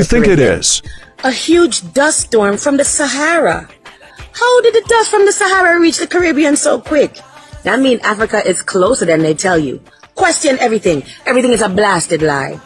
you think it is? A huge dust storm from the Sahara. How did the dust from the Sahara reach the Caribbean so quick? That means Africa is closer than they tell you. Question everything. Everything is a blasted lie.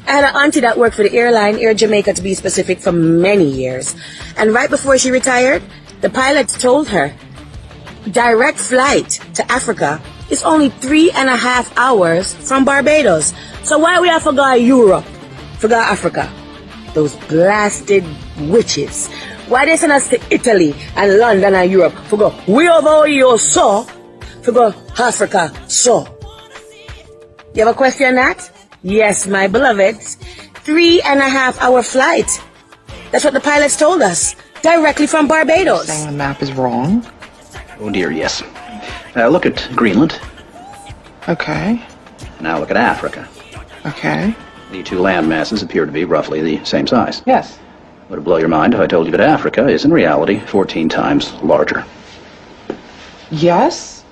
I had an auntie that worked for the airline, Air Jamaica to be specific, for many years. And right before she retired, the pilots told her, direct flight to Africa is only 3.5 hours from Barbados. So why we have to go to Europe? Forgot Africa. Those blasted witches. Why they send us to Italy and London and Europe? For go, we over here so. For go, Africa so. You have a question on that? Yes, my beloveds. 3.5 hour flight. That's what the pilots told us. Directly from Barbados. Saying the map is wrong? Oh dear, yes. Look at Greenland. Okay. Now look at Africa. Okay. The two land masses appear to be roughly the same size. Yes. Would it blow your mind if I told you that Africa is in reality 14 times larger? Yes?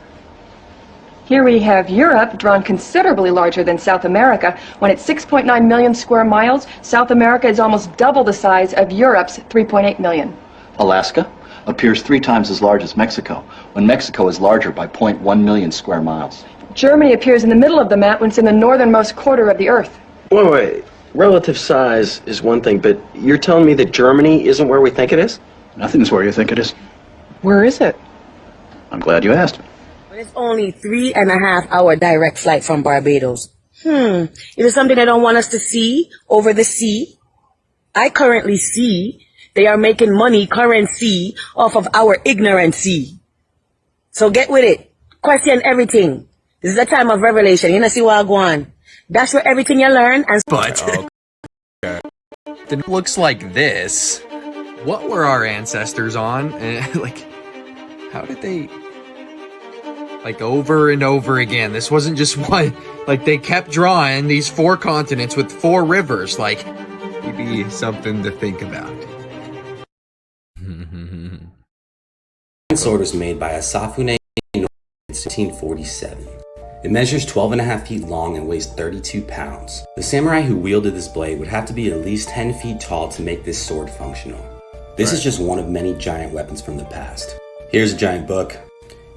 Here we have Europe, drawn considerably larger than South America. When it's 6.9 million square miles, South America is almost double the size of Europe's 3.8 million. Alaska appears 3 times as large as Mexico, when Mexico is larger by 0.1 million square miles. Germany appears in the middle of the map when it's in the northernmost quarter of the Earth. Wait. Relative size is one thing, but you're telling me that Germany isn't where we think it is? Nothing's where you think it is. Where is it? I'm glad you asked. But it's only 3.5 hour direct flight from Barbados. Is it something they don't want us to see over the sea? I currently see they are making money, currency, off of our ignorancy. So get with it. Question everything. This is the time of revelation. You know, see what I go on. That's where everything you learn and... But it looks like this. What were our ancestors on? Like, how did they... Like, over and over again. This wasn't just one. Like, they kept drawing these 4 continents with 4 rivers. Like, maybe something to think about. Sword was made by Asafune in 1847. It measures 12.5 feet long and weighs 32 pounds. The samurai who wielded this blade would have to be at least 10 feet tall to make this sword functional. This is just one of many giant weapons from the past. Here's a giant book.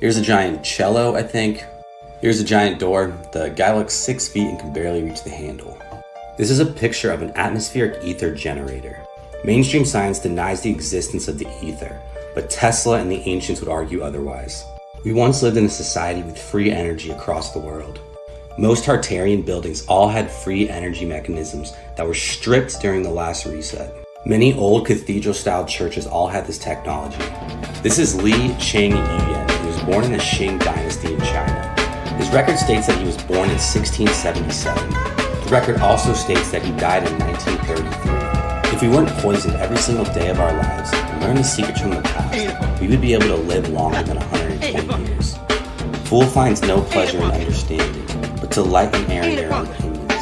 Here's a giant cello, I think. Here's a giant door. The guy looks 6 feet and can barely reach the handle. This is a picture of an atmospheric ether generator. Mainstream science denies the existence of the ether, but Tesla and the ancients would argue otherwise. We once lived in a society with free energy across the world. Most Tartarian buildings all had free energy mechanisms that were stripped during the last reset. Many old cathedral-style churches all had this technology. This is Li Cheng-Yuan, who was born in the Qing dynasty in China. His record states that he was born in 1677. The record also states that he died in 1933. If we weren't poisoned every single day of our lives and learned the secrets from the past, we would be able to live longer than 120 years. Fool finds no pleasure in understanding, but delight in airing their own opinions.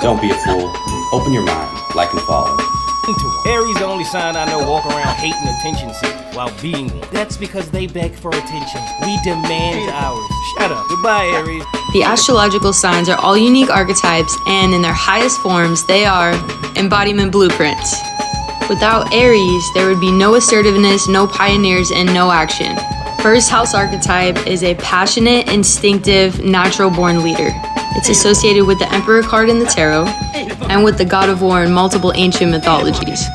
Don't be a fool. Open your mind, like and follow. Aries the only sign I know walk around hating attention seekers while being one. That's because they beg for attention. We demand ours. Shut up. Goodbye, Aries. The astrological signs are all unique archetypes, and in their highest forms, they are embodiment blueprints. Without Aries, there would be no assertiveness, no pioneers, and no action. First house archetype is a passionate, instinctive, natural-born leader. It's associated with the Emperor card in the tarot and with the God of War in multiple ancient mythologies.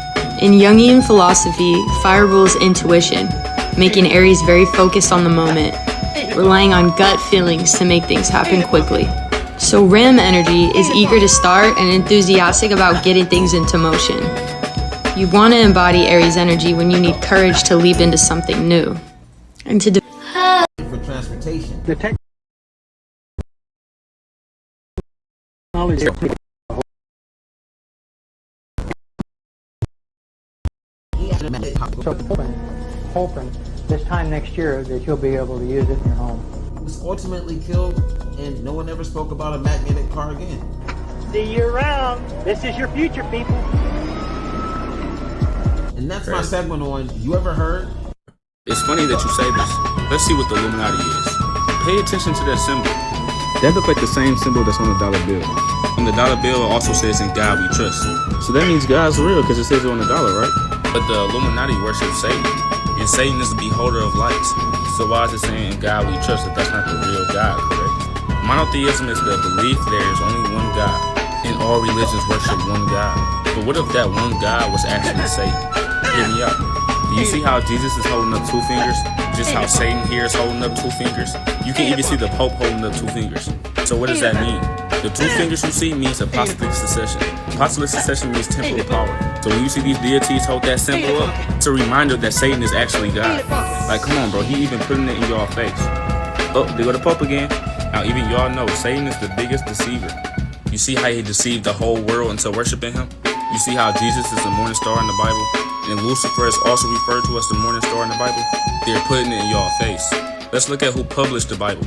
In Jungian philosophy, fire rules intuition, making Aries very focused on the moment, relying on gut feelings to make things happen quickly. So Ram energy is eager to start and enthusiastic about getting things into motion. You want to embody Aries energy when you need courage to leap into something new. And to For transportation. The technology hoping this time next year that you'll be able to use it in your home. Was ultimately killed, and no one ever spoke about a magnetic car again. See you around. This is your future, people. And that's my segment on You Ever Heard? It's funny that you say this. Let's see what the Illuminati is. Pay attention to that symbol. That looks like the same symbol that's on a dollar bill. And the dollar bill also says in God we trust. So that means God's real because it says it on the dollar, right? But the Illuminati worship Satan. And Satan is the beholder of lights. So why is it saying in God we trust if that's not the real God, correct? Monotheism is the belief there is only one God. And all religions worship one God. But what if that one God was actually Satan? Hear me out. Do you see how Jesus is holding up 2 fingers? Just how Satan here is holding up 2 fingers? You can even see the Pope holding up 2 fingers. So what does that mean? The 2 fingers you see means apostolic succession. Apostolic succession means temporal power. So when you see these deities hold that symbol up, it's a reminder that Satan is actually God. Like, come on, bro. He even putting it in y'all face. Oh, there go the Pope again. Now, even y'all know Satan is the biggest deceiver. You see how he deceived the whole world into worshiping him? You see how Jesus is the morning star in the Bible? And Lucifer is also referred to as the morning star in the Bible? They're putting it in y'all face. Let's look at who published the Bible.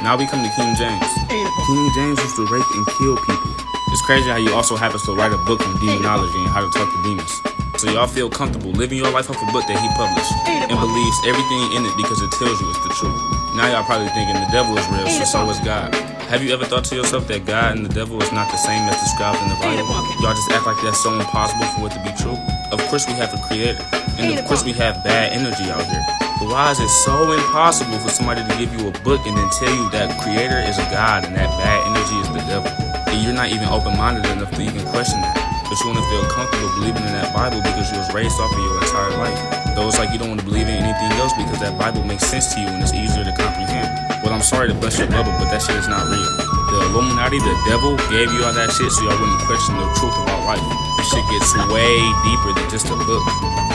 Now we come to King James. King James used to rape and kill people. It's crazy how he also happens to write a book on demonology and how to talk to demons. So y'all feel comfortable living your life off a book that he published and believes everything in it because it tells you it's the truth. Now y'all probably thinking the devil is real, so is God. Have you ever thought to yourself that God and the devil is not the same as described in the Bible? Y'all just act like that's so impossible for it to be true. Of course we have a creator, and of course we have bad energy out here. But why is it so impossible for somebody to give you a book and then tell you that creator is a God and that bad energy is the devil? And you're not even open-minded enough to even question that. But you want to feel comfortable believing in that Bible because you was raised off of your entire life. Though it's like you don't want to believe in anything else because that Bible makes sense to you and it's easier to comprehend. Well, I'm sorry to bust your bubble, but that shit is not real. The Illuminati, the devil, gave you all that shit so y'all wouldn't question the truth about life. This shit gets way deeper than just a book.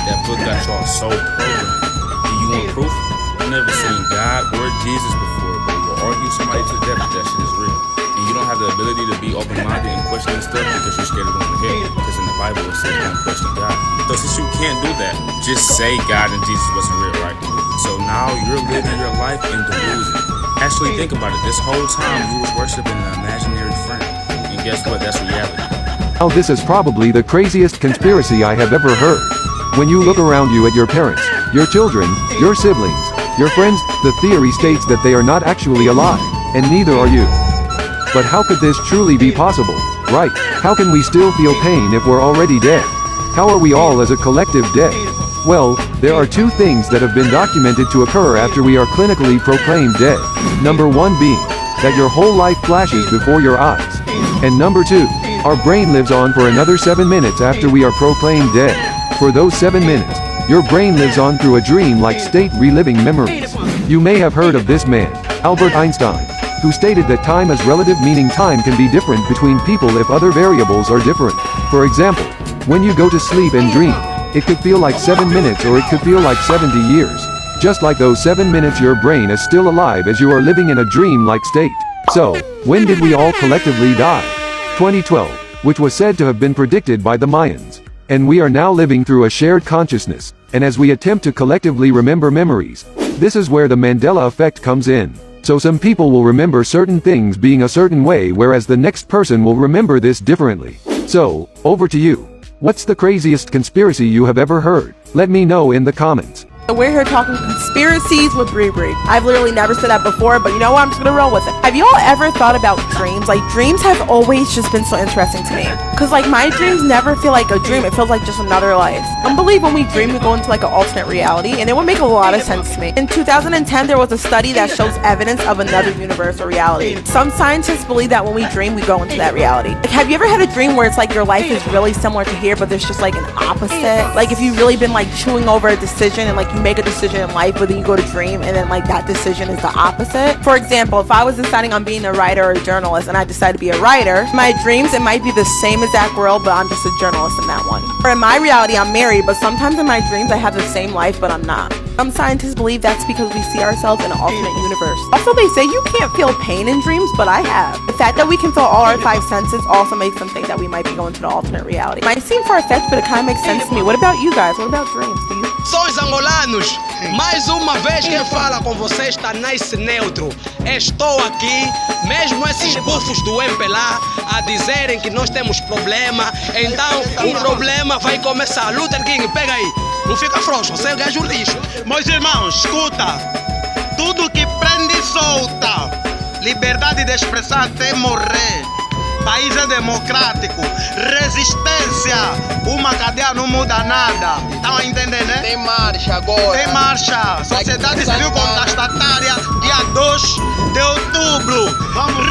That book got y'all so programmed. Do you want proof? I've never seen God or Jesus before, but will argue somebody to death that that shit is real. And you don't have the ability to be open-minded and questioning stuff because you're scared of going to hell. Because in the Bible it says don't question God. So since you can't do that, just say God and Jesus wasn't real, right? So now you're living your life in delusion. Actually think about it. This whole time you was worshiping an imaginary friend. And guess what? That's reality. Now this is probably the craziest conspiracy I have ever heard. When you look around you at your parents, your children, your siblings, your friends, the theory states that they are not actually alive, and neither are you. But how could this truly be possible, right? How can we still feel pain if we're already dead? How are we all as a collective dead? Well, there are 2 things that have been documented to occur after we are clinically proclaimed dead. Number 1 being, that your whole life flashes before your eyes. And number 2, our brain lives on for another 7 minutes after we are proclaimed dead. For those 7 minutes, your brain lives on through a dream-like state reliving memories. You may have heard of this man, Albert Einstein, who stated that time is relative, meaning time can be different between people if other variables are different. For example, when you go to sleep and dream, it could feel like 7 minutes or it could feel like 70 years. Just like those 7 minutes your brain is still alive as you are living in a dream-like state. So, when did we all collectively die? 2012, which was said to have been predicted by the Mayans. And we are now living through a shared consciousness, and as we attempt to collectively remember memories, this is where the Mandela effect comes in. So some people will remember certain things being a certain way whereas the next person will remember this differently. So, over to you. What's the craziest conspiracy you have ever heard? Let me know in the comments. We're here talking conspiracies with Bree Bree. I've literally never said that before, but you know what? I'm just gonna roll with it. Have you all ever thought about dreams? Like, dreams have always just been so interesting to me. Cause like, my dreams never feel like a dream. It feels like just another life. I believe when we dream, we go into like an alternate reality, and it would make a lot of sense to me. In 2010, there was a study that shows evidence of another universe or reality. Some scientists believe that when we dream, we go into that reality. Like, have you ever had a dream where it's like your life is really similar to here, but there's just like an opposite? Like, if you've really been like chewing over a decision and like you make a decision in life, but then you go to dream and then like that decision is the opposite. For example, if I was deciding on being a writer or a journalist and I decide to be a writer, my dreams, it might be the same exact world, but I'm just a journalist in that one. Or in my reality, I'm married, but sometimes in my dreams I have the same life, but I'm not. Some scientists believe that's because we see ourselves in an alternate universe. Also, they say you can't feel pain in dreams, but I have. The fact that we can feel all our 5 senses also makes them think that we might be going to the alternate reality. Might seem far-fetched, but it kind of makes sense to me. What about you guys? What about dreams? Do you? São os angolanos, mais uma vez quem fala com vocês está nice neutro. Estou aqui, mesmo esses bufos do MPLA a dizerem que nós temos problema, então o problema vai começar. Luther King, pega aí, não fica frouxo, você é gajo lixo. Meus irmãos, escuta, tudo que prende solta, liberdade de expressar até morrer. país é democrático, resistência, uma cadeia não muda nada. Estão a entender, né? Tem marcha agora. Tem marcha. Sociedade Civil Contestatária, dia 2 de outubro. Vamos